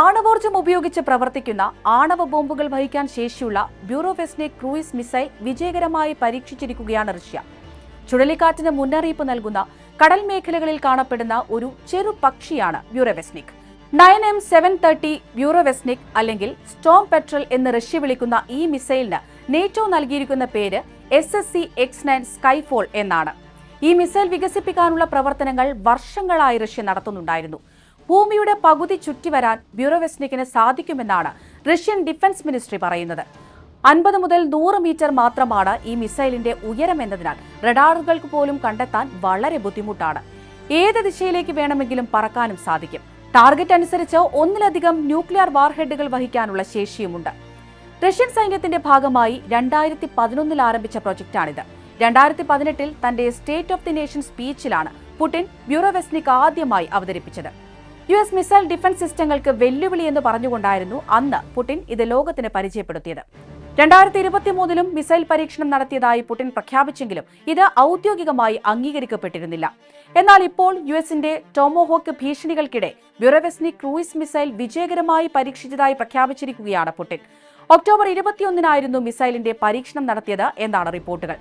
ആണവോർജ്ജം ഉപയോഗിച്ച് പ്രവർത്തിക്കുന്ന ആണവ ബോംബുകൾ വഹിക്കാൻ ശേഷിയുള്ള ബ്യൂറോവെസ്നിക് ക്രൂയിസ് മിസൈൽ വിജയകരമായി പരീക്ഷിച്ചിരിക്കുകയാണ് റഷ്യ. ചുഴലിക്കാറ്റിന് മുന്നറിയിപ്പ് നൽകുന്ന കടൽ മേഖലകളിൽ കാണപ്പെടുന്ന ഒരു ചെറു പക്ഷിയാണ് ബ്യൂറോവെസ്നിക്. 9M730 ബ്യൂറോവെസ്നിക് അല്ലെങ്കിൽ സ്റ്റോം പെട്രൽ എന്ന് റഷ്യ വിളിക്കുന്ന ഈ മിസൈലിന് നേറ്റോ നൽകിയിരിക്കുന്ന പേര് SSC-X9 സ്കൈഫോൾ എന്നാണ്. ഈ മിസൈൽ വികസിപ്പിക്കാനുള്ള പ്രവർത്തനങ്ങൾ വർഷങ്ങളായി റഷ്യ നടത്തുന്നുണ്ടായിരുന്നു. ഭൂമിയുടെ പകുതി ചുറ്റിവരാൻ ബ്യൂറോവെസ്നിക്കിന് സാധിക്കുമെന്നാണ് റഷ്യൻ ഡിഫൻസ് മിനിസ്ട്രി പറയുന്നത്. 50 മുതൽ 100 മീറ്റർ മാത്രമാണ് ഈ മിസൈലിന്റെ ഉയരം എന്നതിനാൽ റഡാറുകൾക്ക് പോലും കണ്ടെത്താൻ വളരെ ബുദ്ധിമുട്ടാണ്. ഏത് ദിശയിലേക്ക് വേണമെങ്കിലും പറക്കാനും സാധിക്കും. ടാർഗറ്റ് അനുസരിച്ച് ഒന്നിലധികം ന്യൂക്ലിയർ വാർഹെഡുകൾ വഹിക്കാനുള്ള ശേഷിയുമുണ്ട്. റഷ്യൻ സൈന്യത്തിന്റെ ഭാഗമായി 2011 ആരംഭിച്ച പ്രൊജക്ടാണിത്. 2018 തന്റെ സ്റ്റേറ്റ് ഓഫ് ദി നേഷൻ സ്പീച്ചിലാണ് പുടിൻ ബ്യൂറോവെസ്നിക് ആദ്യമായി അവതരിപ്പിച്ചത്. US മിസൈൽ ഡിഫൻസ് സിസ്റ്റങ്ങൾക്ക് വെല്ലുവിളി എന്ന് പറഞ്ഞുകൊണ്ടായിരുന്നു അന്ന് പുടിൻ ഇത് ലോകത്തിന് പരിചയപ്പെടുത്തിയത്. 2023 മിസൈൽ പരീക്ഷണം നടത്തിയതായി പുടിൻ പ്രഖ്യാപിച്ചെങ്കിലും ഇത് ഔദ്യോഗികമായി അംഗീകരിക്കപ്പെട്ടിരുന്നില്ല. എന്നാൽ ഇപ്പോൾ യുഎസിന്റെ ടോമോഹോക്ക് ഭീഷണികൾക്കിടെ ബ്യൂറോവെസ്നിക് ക്രൂയിസ് മിസൈൽ വിജയകരമായി പരീക്ഷിച്ചതായി പ്രഖ്യാപിച്ചിരിക്കുകയാണ് പുടിൻ. ഒക്ടോബർ 21 മിസൈലിന്റെ പരീക്ഷണം നടത്തിയത് എന്നാണ് റിപ്പോർട്ടുകൾ.